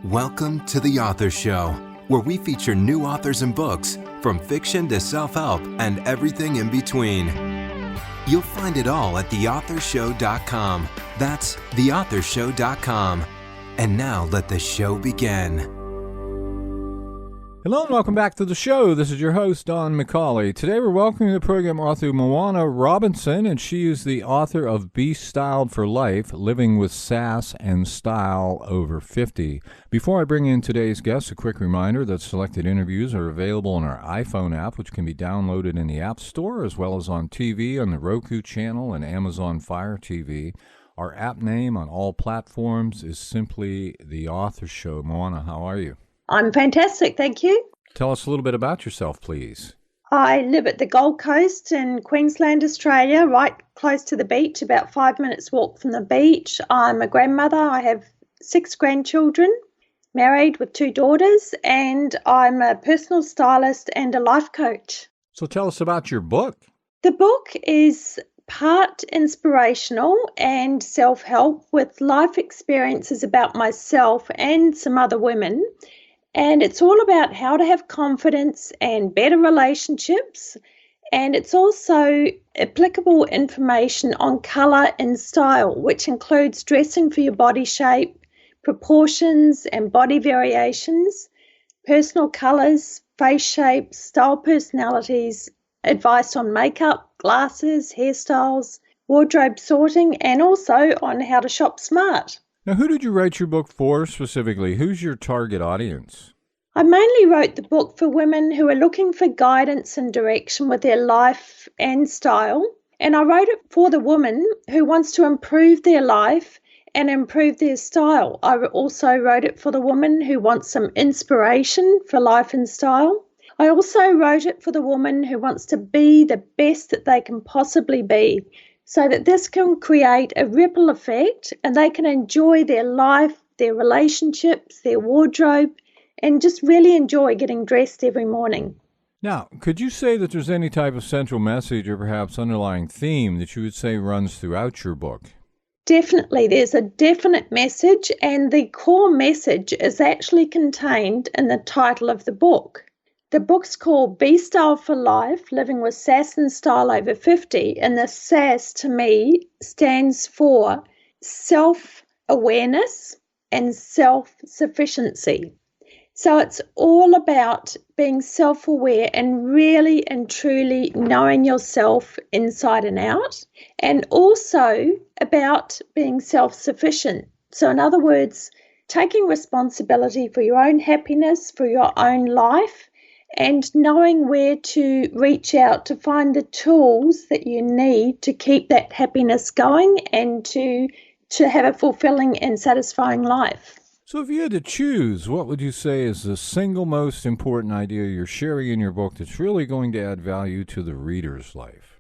Welcome to The Author Show, where we feature new authors and books, from fiction to self-help and everything in between. You'll find it all at theauthorshow.com. That's theauthorshow.com. And now let the show begin. Hello and welcome back to the show. This is your host, Don McCauley. Today we're welcoming the program author Moana Robinson, and she is the author of Be Styled for Life, Living with Sass and Style Over 50. Before I bring in today's guest, a quick reminder that selected interviews are available on our iPhone app, which can be downloaded in the App Store, as well as on TV on the Roku channel and Amazon Fire TV. Our app name on all platforms is simply The Author Show. Moana, how are you? I'm fantastic, thank you. Tell us a little bit about yourself, please. I live at the Gold Coast in Queensland, Australia, right close to the beach, about 5 minutes walk from the beach. I'm a grandmother. I have 6 grandchildren, married with 2 daughters, and I'm a personal stylist and a life coach. So tell us about your book. The book is part inspirational and self-help with life experiences about myself and some other women. And it's all about how to have confidence and better relationships. And it's also applicable information on colour and style, which includes dressing for your body shape, proportions and body variations, personal colours, face shapes, style personalities, advice on makeup, glasses, hairstyles, wardrobe sorting, and also on how to shop smart. Now, who did you write your book for specifically? Who's your target audience? I mainly wrote the book for women who are looking for guidance and direction with their life and style. And I wrote it for the woman who wants to improve their life and improve their style. I also wrote it for the woman who wants some inspiration for life and style. I also wrote it for the woman who wants to be the best that they can possibly be, so that this can create a ripple effect and they can enjoy their life, their relationships, their wardrobe, and just really enjoy getting dressed every morning. Now, could you say that there's any type of central message or perhaps underlying theme that you would say runs throughout your book? Definitely. There's a definite message, and the core message is actually contained in the title of the book. The book's called Be Styled for Life, Living with Sass and Style Over 50, and the Sass to me stands for self-awareness and self-sufficiency. So it's all about being self-aware and really and truly knowing yourself inside and out, and also about being self-sufficient. So in other words, taking responsibility for your own happiness, for your own life, and knowing where to reach out to find the tools that you need to keep that happiness going and to have a fulfilling and satisfying life. So if you had to choose, what would you say is the single most important idea you're sharing in your book that's really going to add value to the reader's life?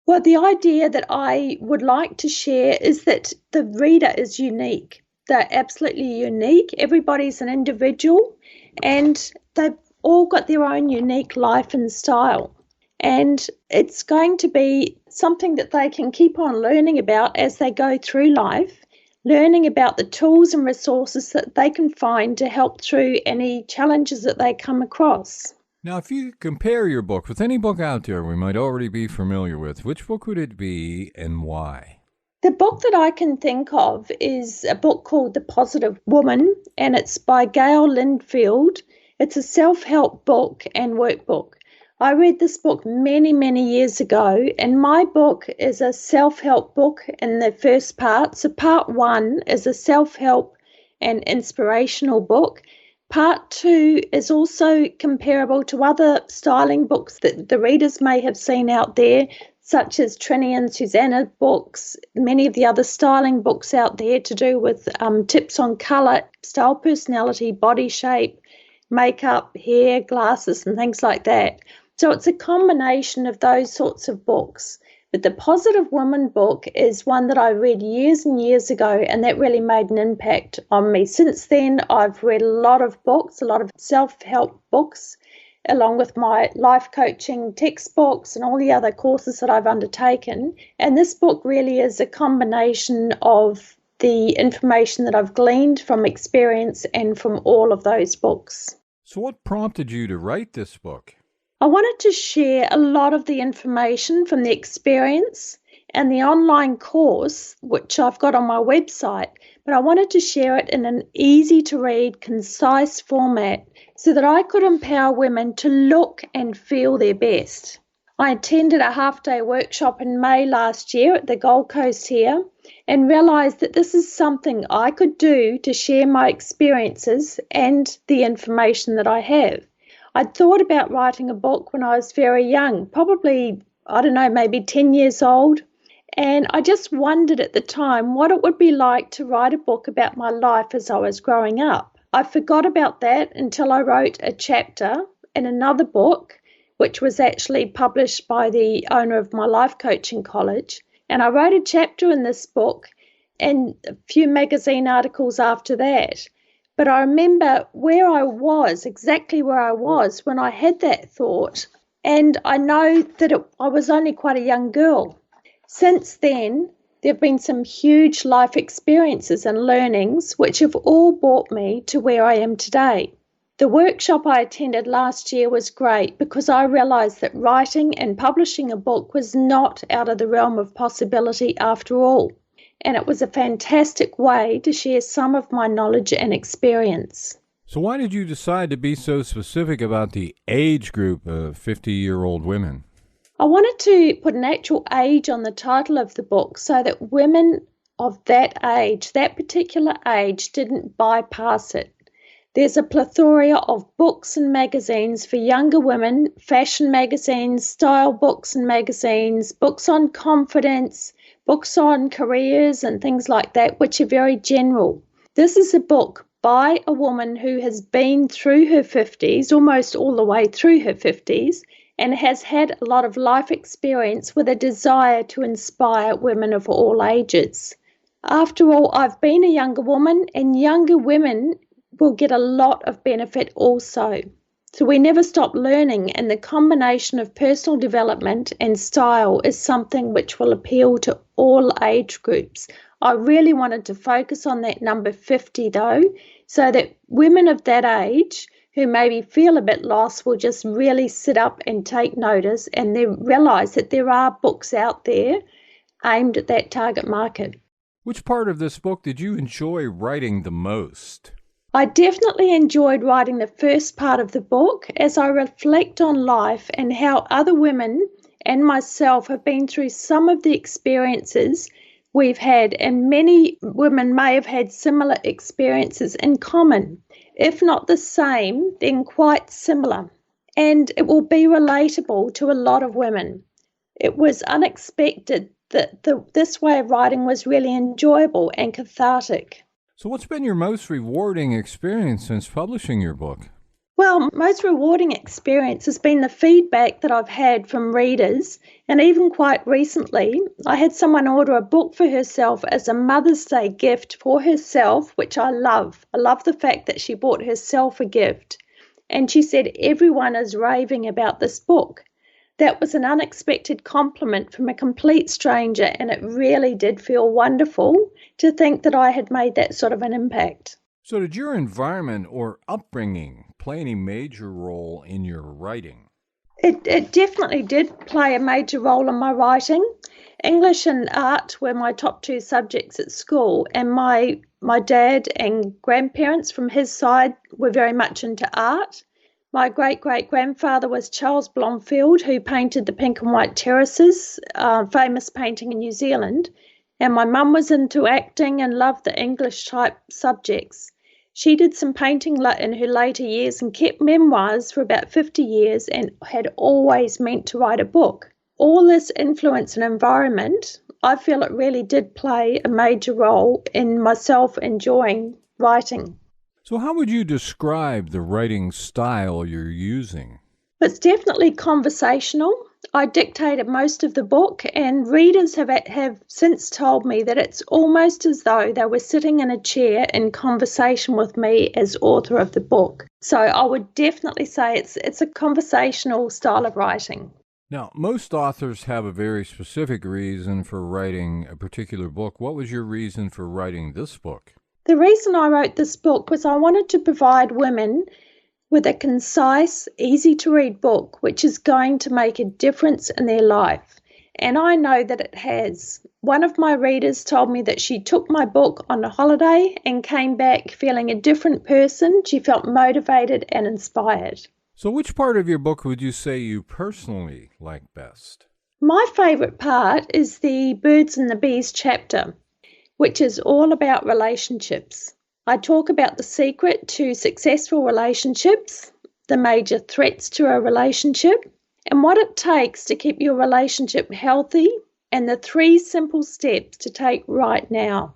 Well, the idea that I would like to share is that the reader is unique. They're absolutely unique. Everybody's an individual, and they've all got their own unique life and style. And it's going to be something that they can keep on learning about as they go through life, learning about the tools and resources that they can find to help through any challenges that they come across. Now, if you compare your book with any book out there we might already be familiar with, which book would it be and why? The book that I can think of is a book called The Positive Woman, and it's by Gail Lindfield. It's a self-help book and workbook. I read this book many, many years ago, and my book is a self-help book in the first part. So part 1 is a self-help and inspirational book. Part 2 is also comparable to other styling books that the readers may have seen out there, such as Trini and Susanna books, many of the other styling books out there to do with tips on colour, style personality, body shape, makeup, hair, glasses, and things like that. So it's a combination of those sorts of books. But the Positive Woman book is one that I read years and years ago, and that really made an impact on me. Since then, I've read a lot of books, a lot of self-help books, along with my life coaching textbooks and all the other courses that I've undertaken. And this book really is a combination of the information that I've gleaned from experience and from all of those books. So what prompted you to write this book? I wanted to share a lot of the information from the experience and the online course, which I've got on my website, but I wanted to share it in an easy-to-read, concise format so that I could empower women to look and feel their best. I attended a half-day workshop in May last year at the Gold Coast here and realised that this is something I could do to share my experiences and the information that I have. I'd thought about writing a book when I was very young, probably, maybe 10 years old. And I just wondered at the time what it would be like to write a book about my life as I was growing up. I forgot about that until I wrote a chapter in another book, which was actually published by the owner of my life coaching college. And I wrote a chapter in this book and a few magazine articles after that. But I remember exactly where I was when I had that thought. And I know that I was only quite a young girl. Since then, there have been some huge life experiences and learnings which have all brought me to where I am today. The workshop I attended last year was great because I realised that writing and publishing a book was not out of the realm of possibility after all. And it was a fantastic way to share some of my knowledge and experience. So why did you decide to be so specific about the age group of 50-year-old women? I wanted to put an actual age on the title of the book so that women of that age, that particular age, didn't bypass it. There's a plethora of books and magazines for younger women, fashion magazines, style books and magazines, books on confidence, books on careers and things like that, which are very general. This is a book by a woman who has been through her 50s, almost all the way through her 50s, and has had a lot of life experience with a desire to inspire women of all ages. After all, I've been a younger woman, and younger women will get a lot of benefit also. So we never stop learning, and the combination of personal development and style is something which will appeal to all age groups. I really wanted to focus on that number 50 though, so that women of that age who maybe feel a bit lost will just really sit up and take notice and they realise that there are books out there aimed at that target market. Which part of this book did you enjoy writing the most? I definitely enjoyed writing the first part of the book as I reflect on life and how other women and myself have been through some of the experiences we've had, and many women may have had similar experiences in common. If not the same, then quite similar. And it will be relatable to a lot of women. It was unexpected that this way of writing was really enjoyable and cathartic. So what's been your most rewarding experience since publishing your book? Well, most rewarding experience has been the feedback that I've had from readers, and even quite recently, I had someone order a book for herself as a Mother's Day gift for herself, which I love. I love the fact that she bought herself a gift, and she said everyone is raving about this book. That was an unexpected compliment from a complete stranger, and it really did feel wonderful to think that I had made that sort of an impact. So did your environment or upbringing play any major role in your writing? It definitely did play a major role in my writing. English and art were my top two subjects at school, and my dad and grandparents from his side were very much into art. My great-great-grandfather was Charles Blomfield, who painted the pink and white terraces, famous painting in New Zealand. And my mum was into acting and loved the English-type subjects. She did some painting in her later years and kept memoirs for about 50 years and had always meant to write a book. All this influence and environment, I feel it really did play a major role in myself enjoying writing. So how would you describe the writing style you're using? It's definitely conversational. I dictated most of the book, and readers have since told me that it's almost as though they were sitting in a chair in conversation with me as author of the book. So I would definitely say it's a conversational style of writing. Now, most authors have a very specific reason for writing a particular book. What was your reason for writing this book? The reason I wrote this book was I wanted to provide women with a concise, easy-to-read book which is going to make a difference in their life. And I know that it has. One of my readers told me that she took my book on a holiday and came back feeling a different person. She felt motivated and inspired. So which part of your book would you say you personally like best? My favourite part is the Birds and the Bees chapter, which is all about relationships. I talk about the secret to successful relationships, the major threats to a relationship, and what it takes to keep your relationship healthy, and the 3 simple steps to take right now.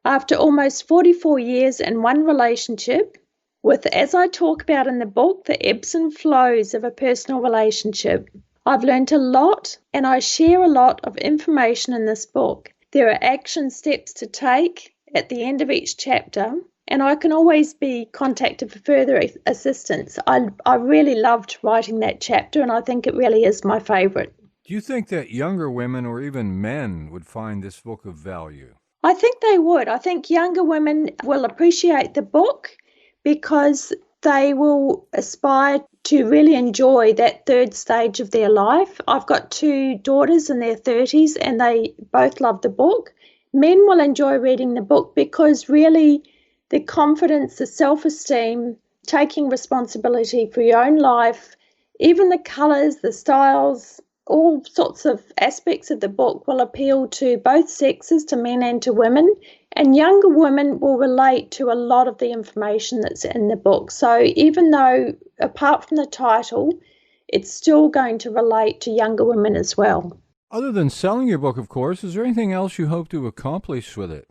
After almost 44 years in one relationship, with, as I talk about in the book, the ebbs and flows of a personal relationship, I've learned a lot, and I share a lot of information in this book. There are action steps to take at the end of each chapter, and I can always be contacted for further assistance. I really loved writing that chapter, and I think it really is my favourite. Do you think that younger women or even men would find this book of value? I think they would. I think younger women will appreciate the book because they will aspire to really enjoy that third stage of their life. I've got 2 daughters in their 30s and they both love the book. Men will enjoy reading the book because really the confidence, the self-esteem, taking responsibility for your own life, even the colours, the styles, all sorts of aspects of the book will appeal to both sexes, to men and to women, and younger women will relate to a lot of the information that's in the book. So even though, apart from the title, it's still going to relate to younger women as well. Other than selling your book, of course, is there anything else you hope to accomplish with it?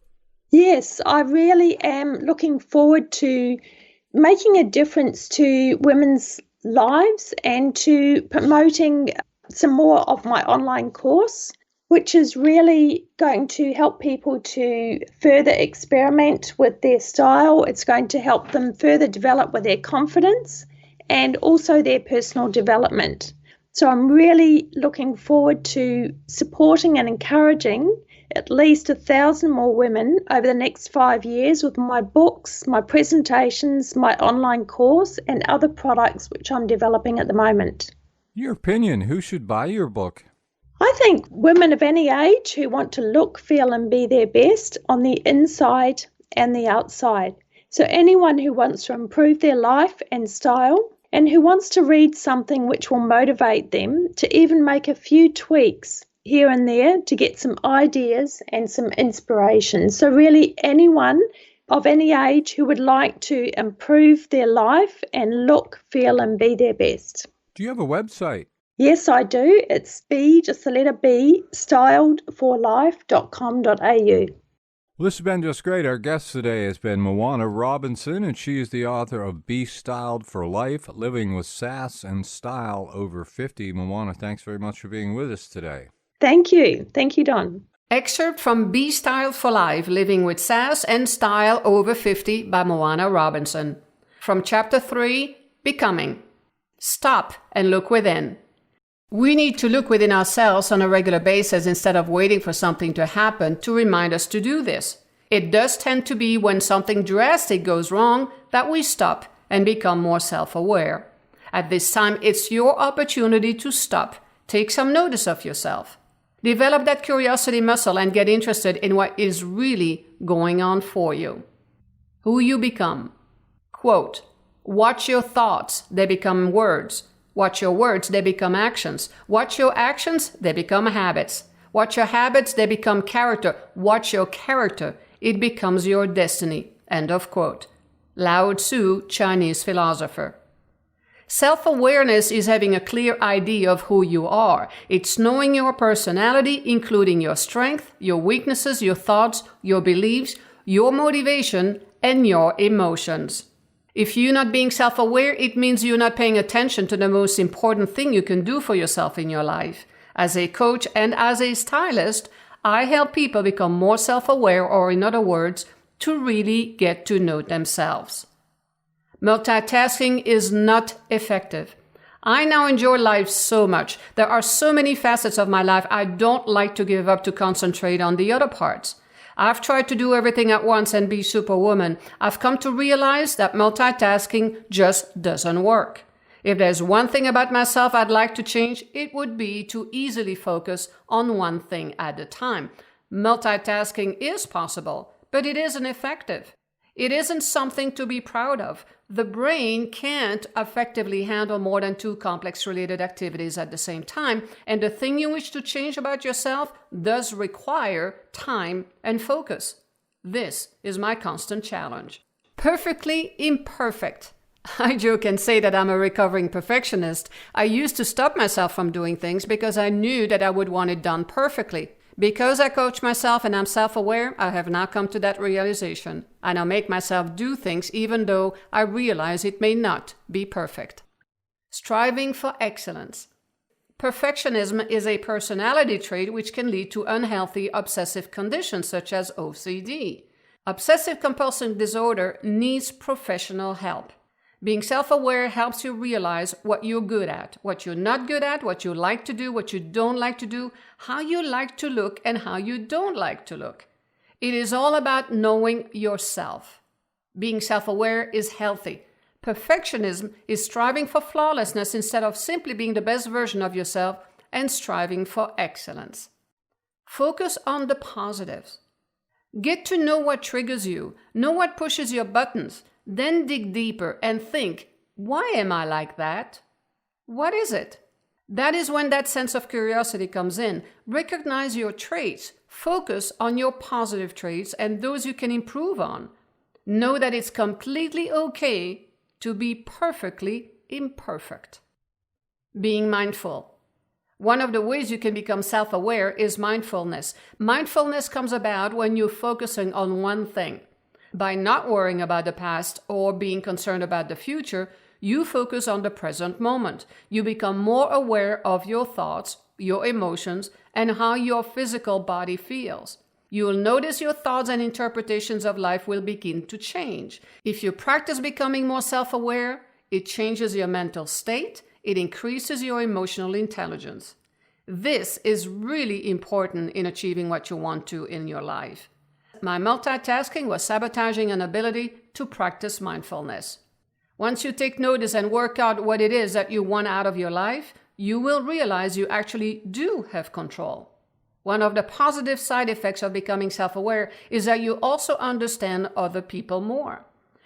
Yes, I really am looking forward to making a difference to women's lives and to promoting some more of my online course, which is really going to help people to further experiment with their style. It's going to help them further develop with their confidence and also their personal development. So I'm really looking forward to supporting and encouraging at least 1,000 more women over the next 5 years with my books, my presentations, my online course, and other products which I'm developing at the moment. Your opinion, who should buy your book? I think women of any age who want to look, feel and be their best on the inside and the outside. So anyone who wants to improve their life and style and who wants to read something which will motivate them to even make a few tweaks here and there to get some ideas and some inspiration. So really anyone of any age who would like to improve their life and look, feel and be their best. Do you have a website? Yes, I do. It's B, just the letter B, styledforlife.com.au. Well, this has been just great. Our guest today has been Moana Robinson, and she is the author of Be Styled for Life, Living with Sass and Style Over 50. Moana, thanks very much for being with us today. Thank you. Thank you, Don. Excerpt from Be Styled for Life, Living with Sass and Style Over 50 by Moana Robinson. From Chapter 3, Becoming. Stop and look within. We need to look within ourselves on a regular basis instead of waiting for something to happen to remind us to do this. It does tend to be when something drastic goes wrong that we stop and become more self-aware. At this time, it's your opportunity to stop. Take some notice of yourself. Develop that curiosity muscle and get interested in what is really going on for you. Who you become. Quote, watch your thoughts, they become words. Watch your words, they become actions. Watch your actions, they become habits. Watch your habits, they become character. Watch your character, it becomes your destiny. End of quote. Lao Tzu, Chinese philosopher. Self-awareness is having a clear idea of who you are. It's knowing your personality, including your strength, your weaknesses, your thoughts, your beliefs, your motivation, and your emotions. If you're not being self-aware, it means you're not paying attention to the most important thing you can do for yourself in your life. As a coach and as a stylist, I help people become more self-aware, or in other words, to really get to know themselves. Multitasking is not effective. I now enjoy life so much. There are so many facets of my life I don't like to give up to concentrate on the other parts. I've tried to do everything at once and be superwoman. I've come to realize that multitasking just doesn't work. If there's one thing about myself I'd like to change, it would be to easily focus on one thing at a time. Multitasking is possible, but it isn't effective. It isn't something to be proud of. The brain can't effectively handle more than 2 complex related activities at the same time, and the thing you wish to change about yourself does require time and focus. This is my constant challenge. Perfectly imperfect. I joke and say that I'm a recovering perfectionist. I used to stop myself from doing things because I knew that I would want it done perfectly. Because I coach myself and I'm self-aware, I have now come to that realization. I now make myself do things even though I realize it may not be perfect. Striving for excellence. Perfectionism is a personality trait which can lead to unhealthy obsessive conditions such as OCD. Obsessive-compulsive disorder needs professional help. Being self-aware helps you realize what you're good at, what you're not good at, what you like to do, what you don't like to do, how you like to look, and how you don't like to look. It is all about knowing yourself. Being self-aware is healthy. Perfectionism is striving for flawlessness instead of simply being the best version of yourself and striving for excellence. Focus on the positives. Get to know what triggers you, know what pushes your buttons. Then dig deeper and think, why am I like that? What is it? That is when that sense of curiosity comes in. Recognize your traits. Focus on your positive traits and those you can improve on. Know that it's completely okay to be perfectly imperfect. Being mindful. One of the ways you can become self-aware is mindfulness. Mindfulness comes about when you're focusing on one thing. By not worrying about the past or being concerned about the future, you focus on the present moment. You become more aware of your thoughts, your emotions, and how your physical body feels. You will notice your thoughts and interpretations of life will begin to change. If you practice becoming more self-aware, it changes your mental state, it increases your emotional intelligence. This is really important in achieving what you want to in your life. My multitasking was sabotaging an ability to practice mindfulness. Once you take notice and work out what it is that you want out of your life, you will realize you actually do have control. One of the positive side effects of becoming self-aware is that you also understand other people more.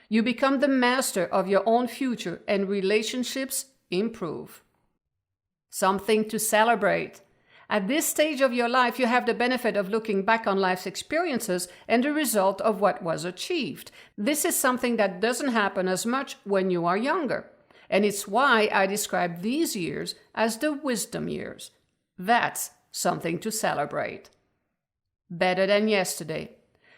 You become the master of your own future and relationships improve. Something to celebrate. At this stage of your life, you have the benefit of looking back on life's experiences and the result of what was achieved. This is something that doesn't happen as much when you are younger. And it's why I describe these years as the wisdom years. That's something to celebrate. Better than yesterday.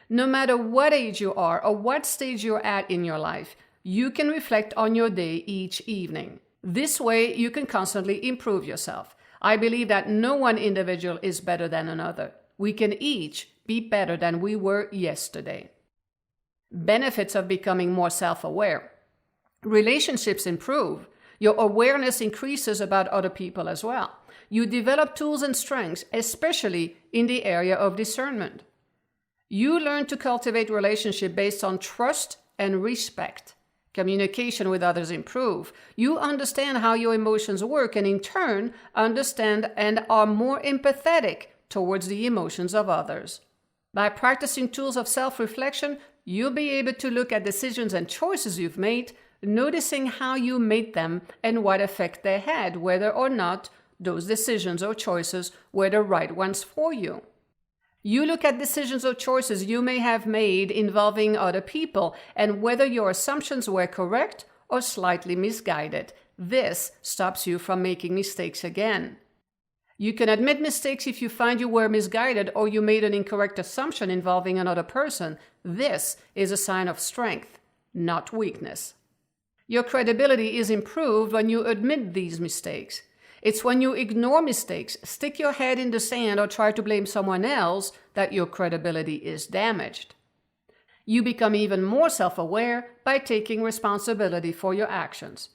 No matter what age you are or what stage you're at in your life, you can reflect on your day each evening. This way, you can constantly improve yourself. I believe that no one individual is better than another. We can each be better than we were yesterday. Benefits of becoming more self-aware. Relationships improve. Your awareness increases about other people as well. You develop tools and strengths, especially in the area of discernment. You learn to cultivate relationships based on trust and respect. Communication with others improve. You understand how your emotions work and in turn understand and are more empathetic towards the emotions of others. By practicing tools of self-reflection, you'll be able to look at decisions and choices you've made, noticing how you made them and what effect they had, whether or not those decisions or choices were the right ones for you. You look at decisions or choices you may have made involving other people and whether your assumptions were correct or slightly misguided. This stops you from making mistakes again. You can admit mistakes if you find you were misguided or you made an incorrect assumption involving another person. This is a sign of strength, not weakness. Your credibility is improved when you admit these mistakes. It's when you ignore mistakes, stick your head in the sand, or try to blame someone else that your credibility is damaged. You become even more self-aware by taking responsibility for your actions.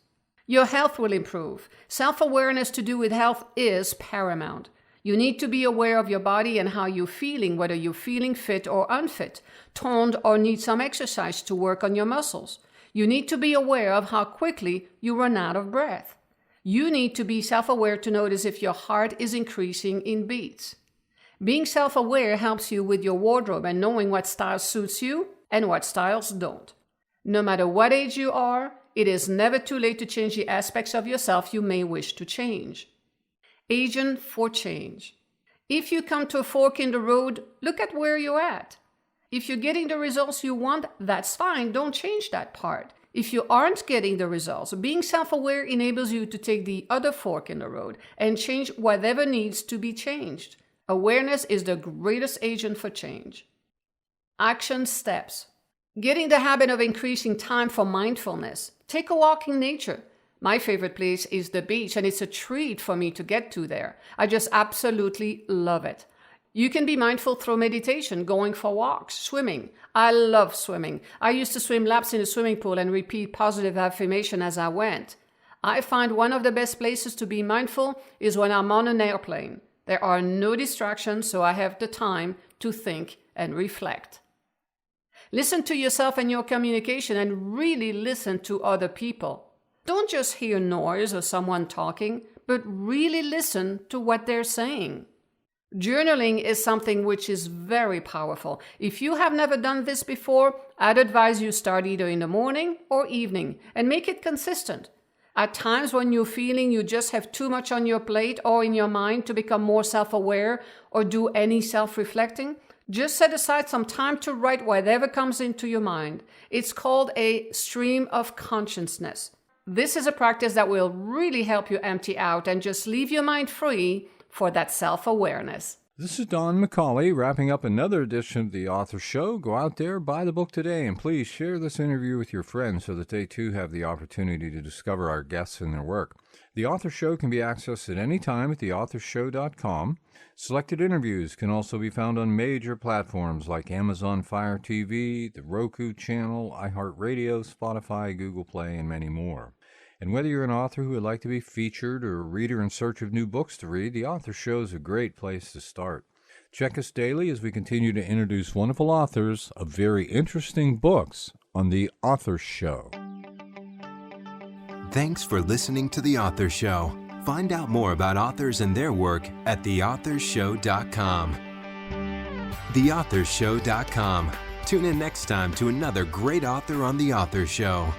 Your health will improve. Self-awareness to do with health is paramount. You need to be aware of your body and how you're feeling, whether you're feeling fit or unfit, toned or need some exercise to work on your muscles. You need to be aware of how quickly you run out of breath. You need to be self-aware to notice if your heart is increasing in beats. Being self-aware helps you with your wardrobe and knowing what style suits you and what styles don't. No matter what age you are, it is never too late to change the aspects of yourself you may wish to change. Agent for change. If you come to a fork in the road, look at where you're at. If you're getting the results you want, that's fine. Don't change that part. If you aren't getting the results, being self-aware enables you to take the other fork in the road and change whatever needs to be changed. Awareness is the greatest agent for change. Action steps. Get in the habit of increasing time for mindfulness. Take a walk in nature. My favorite place is the beach, and it's a treat for me to get to there. I just absolutely love it. You can be mindful through meditation, going for walks, swimming. I love swimming. I used to swim laps in a swimming pool and repeat positive affirmation as I went. I find one of the best places to be mindful is when I'm on an airplane. There are no distractions, so I have the time to think and reflect. Listen to yourself and your communication and really listen to other people. Don't just hear noise or someone talking, but really listen to what they're saying. Journaling is something which is very powerful. If you have never done this before, I'd advise you start either in the morning or evening and make it consistent. At times when you're feeling you just have too much on your plate or in your mind to become more self-aware or do any self-reflecting, just set aside some time to write whatever comes into your mind. It's called a stream of consciousness. This is a practice that will really help you empty out and just leave your mind free for that self-awareness. This is Don McCauley wrapping up another edition of the Author Show. Go out there, buy the book today, and please share this interview with your friends so that they too have the opportunity to discover our guests and their work. The Author Show can be accessed at any time at theauthorshow.com. Selected interviews can also be found on major platforms like Amazon Fire TV, the Roku channel, iHeartRadio, Spotify, Google Play, and many more. And whether you're an author who would like to be featured or a reader in search of new books to read, the Author Show is a great place to start. Check us daily as we continue to introduce wonderful authors of very interesting books on the Author Show. Thanks for listening to The Author Show. Find out more about authors and their work at theauthorshow.com. Theauthorshow.com. Tune in next time to another great author on The Author Show.